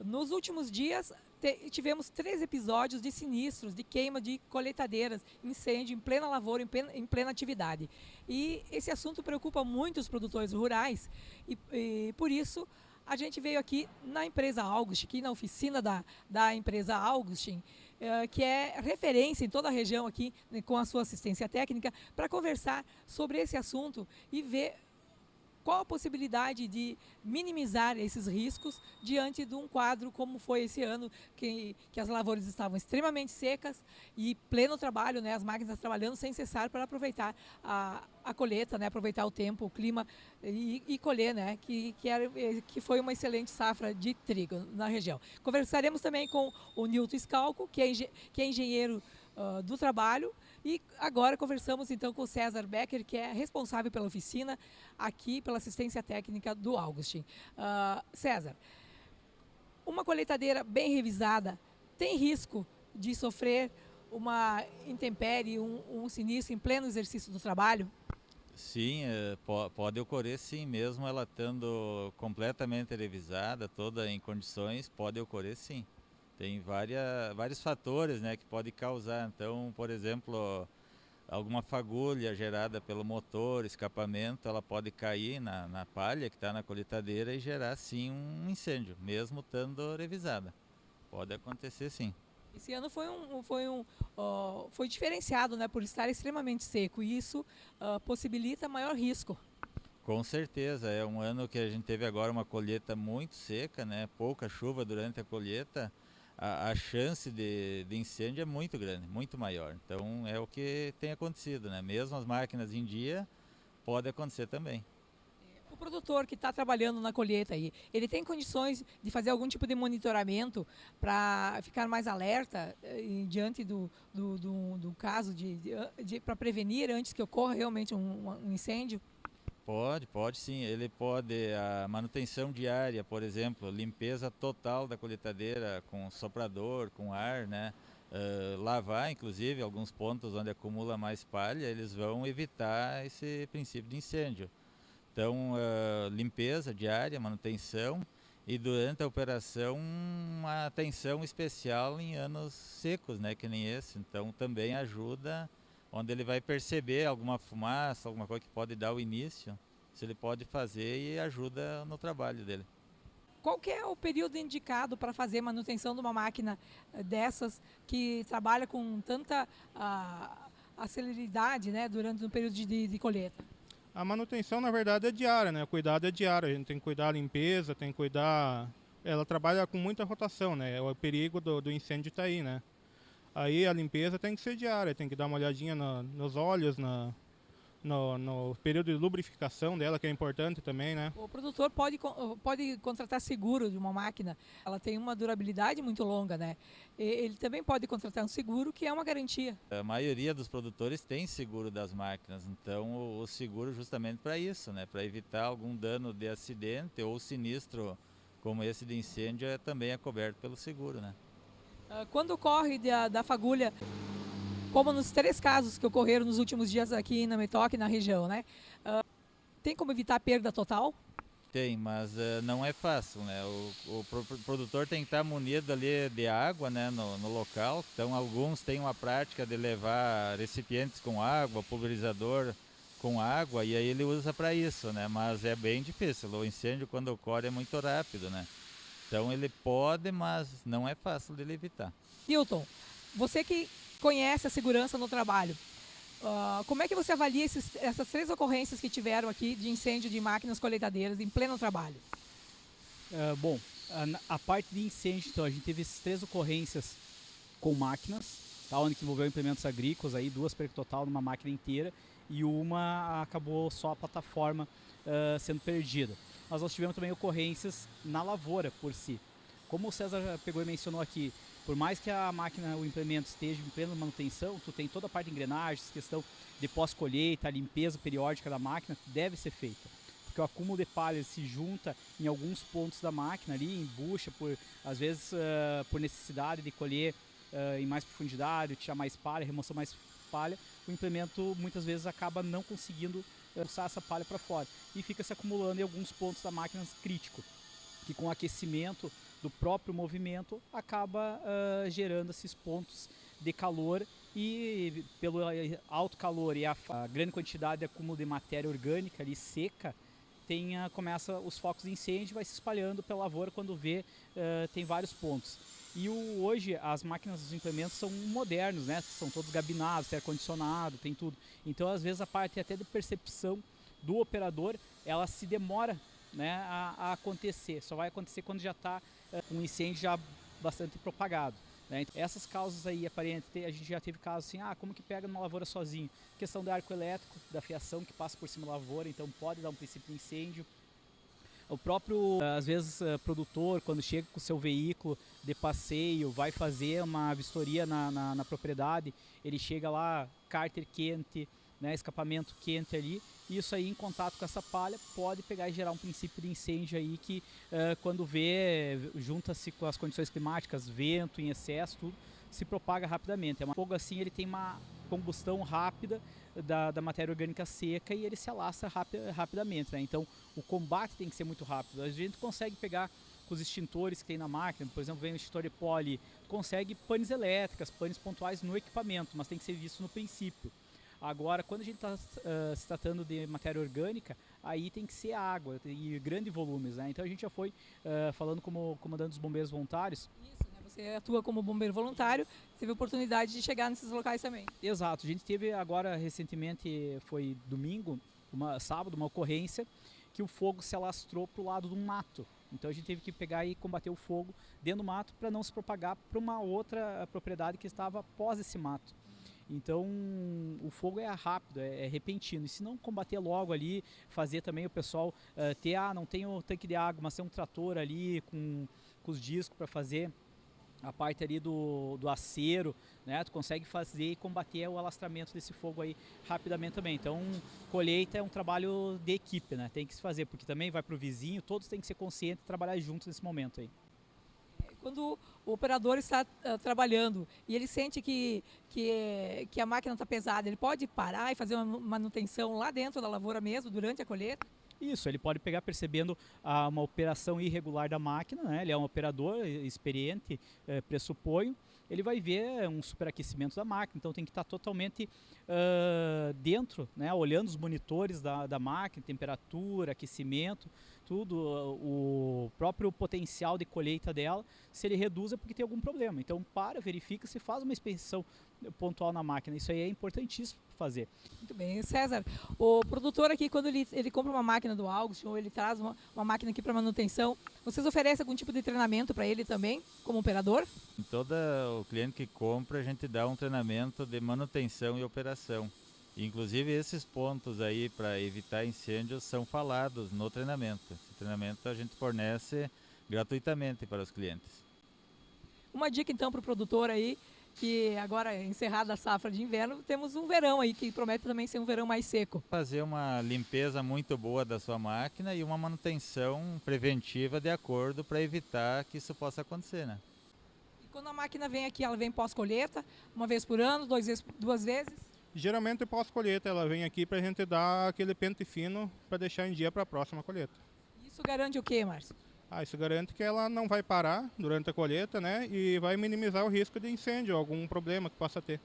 Nos últimos dias, tivemos 3 episódios de sinistros, de queima de colheitadeiras, incêndio em plena lavoura, em plena atividade. E esse assunto preocupa muito os produtores rurais e por isso a gente veio aqui na empresa Augustin, aqui na oficina da empresa Augustin, que é referência em toda a região aqui, né, com a sua assistência técnica, para conversar sobre esse assunto e ver qual a possibilidade de minimizar esses riscos diante de um quadro como foi esse ano, que as lavouras estavam extremamente secas e pleno trabalho, né, as máquinas trabalhando sem cessar para aproveitar a colheita, né, aproveitar o tempo, o clima e colher, né, que foi uma excelente safra de trigo na região. Conversaremos também com o Nilton Scalco, que é engenheiro do trabalho. E agora conversamos então com o César Becker, que é responsável pela oficina aqui, pela assistência técnica do Augustin. César, uma colheitadeira bem revisada tem risco de sofrer uma intempérie, um sinistro em pleno exercício do trabalho? Sim, pode ocorrer sim, mesmo ela estando completamente revisada, toda em condições, pode ocorrer sim. Tem vários fatores, né, que pode causar. Então, por exemplo, alguma fagulha gerada pelo motor, escapamento, ela pode cair na palha que está na colheitadeira e gerar sim um incêndio, mesmo estando revisada. Pode acontecer sim. Esse ano foi diferenciado, né, por estar extremamente seco e isso possibilita maior risco. Com certeza, é um ano que a gente teve agora uma colheita muito seca, né? Pouca chuva durante a colheita, a chance de incêndio é muito grande, muito maior. Então é o que tem acontecido, né? Mesmo as máquinas em dia, pode acontecer também. O produtor que está trabalhando na colheita aí, ele tem condições de fazer algum tipo de monitoramento para ficar mais alerta diante do caso para prevenir antes que ocorra realmente um incêndio? Pode sim. Ele pode, a manutenção diária, por exemplo, limpeza total da colheitadeira com soprador, com ar, né? Lavar, inclusive, alguns pontos onde acumula mais palha, eles vão evitar esse princípio de incêndio. Então, limpeza diária, manutenção e durante a operação uma atenção especial em anos secos, né, que nem esse. Então, também ajuda onde ele vai perceber alguma fumaça, alguma coisa que pode dar o início, se ele pode fazer e ajuda no trabalho dele. Qual que é o período indicado para fazer manutenção de uma máquina dessas que trabalha com tanta celeridade, né, durante um período de colheita? A manutenção, na verdade, é diária, né? O cuidado é diário. A gente tem que cuidar da limpeza, tem que cuidar. Ela trabalha com muita rotação, né? O perigo do incêndio está aí, né? Aí a limpeza tem que ser diária, tem que dar uma olhadinha nos óleos, no período de lubrificação dela, que é importante também, né? O produtor pode contratar seguro de uma máquina, ela tem uma durabilidade muito longa, né? Ele também pode contratar um seguro que é uma garantia. A maioria dos produtores tem seguro das máquinas, então o seguro justamente para isso, né? Para evitar algum dano de acidente ou sinistro como esse de incêndio também é coberto pelo seguro, né? Quando ocorre da fagulha, como nos 3 casos que ocorreram nos últimos dias aqui na Metoque, na região, né? Tem como evitar a perda total? Tem, mas não é fácil, né? O produtor tem que estar munido ali de água, né, no local. Então, alguns têm uma prática de levar recipientes com água, pulverizador com água, e aí ele usa para isso, né? Mas é bem difícil. O incêndio, quando ocorre, é muito rápido, né? Então, ele pode, mas não é fácil de ele evitar. Newton, você que conhece a segurança no trabalho, como é que você avalia essas 3 ocorrências que tiveram aqui de incêndio de máquinas colheitadeiras em pleno trabalho? Bom, a parte de incêndio, então, a gente teve essas 3 ocorrências com máquinas, tá, onde que envolveu implementos agrícolas, aí 2 perca total numa máquina inteira e uma acabou só a plataforma sendo perdida. Mas nós tivemos também ocorrências na lavoura por si. Como o César já pegou e mencionou aqui, por mais que a máquina, o implemento esteja em plena manutenção, tu tem toda a parte de engrenagens, questão de pós-colheita, a limpeza periódica da máquina deve ser feita. Porque o acúmulo de palha se junta em alguns pontos da máquina ali, embucha, às vezes por necessidade de colher em mais profundidade, tirar mais palha, remoção mais palha, o implemento muitas vezes acaba não conseguindo usar essa palha para fora e fica se acumulando em alguns pontos da máquina crítico. que com o aquecimento do próprio movimento acaba gerando esses pontos de calor e pelo alto calor e a grande quantidade de acúmulo de matéria orgânica ali seca, começa os focos de incêndio, vai se espalhando pela lavoura, quando vê tem vários pontos. E hoje as máquinas dos implementos são modernos, né? São todos gabinados, tem ar-condicionado, tem tudo. Então às vezes a parte até de percepção do operador, ela se demora, né, a acontecer. Só vai acontecer quando já está um incêndio já bastante propagado, né? Então, essas causas aí aparentes, a gente já teve casos assim, como que pega numa lavoura sozinho? Questão do arco elétrico, da fiação que passa por cima da lavoura, então pode dar um princípio de incêndio. O próprio, às vezes, produtor, quando chega com o seu veículo de passeio, vai fazer uma vistoria na propriedade, ele chega lá, cárter quente, né, escapamento quente ali, e isso aí em contato com essa palha pode pegar e gerar um princípio de incêndio aí que quando vê, junta-se com as condições climáticas, vento em excesso, tudo, se propaga rapidamente. É um fogo assim, ele tem uma combustão rápida da matéria orgânica seca e ele se alastra rapidamente, né? Então o combate tem que ser muito rápido. A gente consegue pegar com os extintores que tem na máquina, por exemplo, vem um extintor de poli, consegue panes elétricas, panes pontuais no equipamento, mas tem que ser visto no princípio. Agora, quando a gente está se tratando de matéria orgânica, aí tem que ser água e grandes volumes, né? Então a gente já foi falando como comandante dos bombeiros voluntários. Isso, né? Você atua como bombeiro voluntário, teve a oportunidade de chegar nesses locais também. Exato, a gente teve agora recentemente, foi domingo, sábado, uma ocorrência que o fogo se alastrou para o lado do mato. Então a gente teve que pegar e combater o fogo dentro do mato para não se propagar para uma outra propriedade que estava após esse mato. Então o fogo é rápido, é repentino, e se não combater logo ali, fazer também o pessoal ter, não tem o tanque de água, mas tem um trator ali com os discos para fazer a parte ali do acero, né? Tu consegue fazer e combater o alastramento desse fogo aí rapidamente também. Então colheita é um trabalho de equipe, né? Tem que se fazer, porque também vai para o vizinho, todos têm que ser conscientes e trabalhar juntos nesse momento aí. Quando o operador está trabalhando e ele sente que a máquina está pesada, ele pode parar e fazer uma manutenção lá dentro da lavoura mesmo, durante a colheita? Isso, ele pode pegar percebendo uma operação irregular da máquina, né? Ele é um operador experiente, pressuponho, ele vai ver um superaquecimento da máquina, então tem que estar totalmente dentro, né? Olhando os monitores da máquina, temperatura, aquecimento, tudo, o próprio potencial de colheita dela, se ele reduz é porque tem algum problema. Então verifica, se faz uma inspeção pontual na máquina, isso aí é importantíssimo fazer. Muito bem, César, o produtor aqui, quando ele compra uma máquina do August ou ele traz uma máquina aqui para manutenção, vocês oferecem algum tipo de treinamento para ele também, como operador? Em todo o cliente que compra, a gente dá um treinamento de manutenção e operação. Inclusive esses pontos aí para evitar incêndios são falados no treinamento. Esse treinamento a gente fornece gratuitamente para os clientes. Uma dica então para o produtor aí, que agora encerrada a safra de inverno, temos um verão aí que promete também ser um verão mais seco. Fazer uma limpeza muito boa da sua máquina e uma manutenção preventiva de acordo para evitar que isso possa acontecer, né? E quando a máquina vem aqui, ela vem pós-colheita, uma vez por ano, duas vezes? Geralmente pós-colheita ela vem aqui para a gente dar aquele pente fino para deixar em dia para a próxima colheita. Isso garante o quê, Márcio? Isso garante que ela não vai parar durante a colheita, né? E vai minimizar o risco de incêndio, algum problema que possa ter.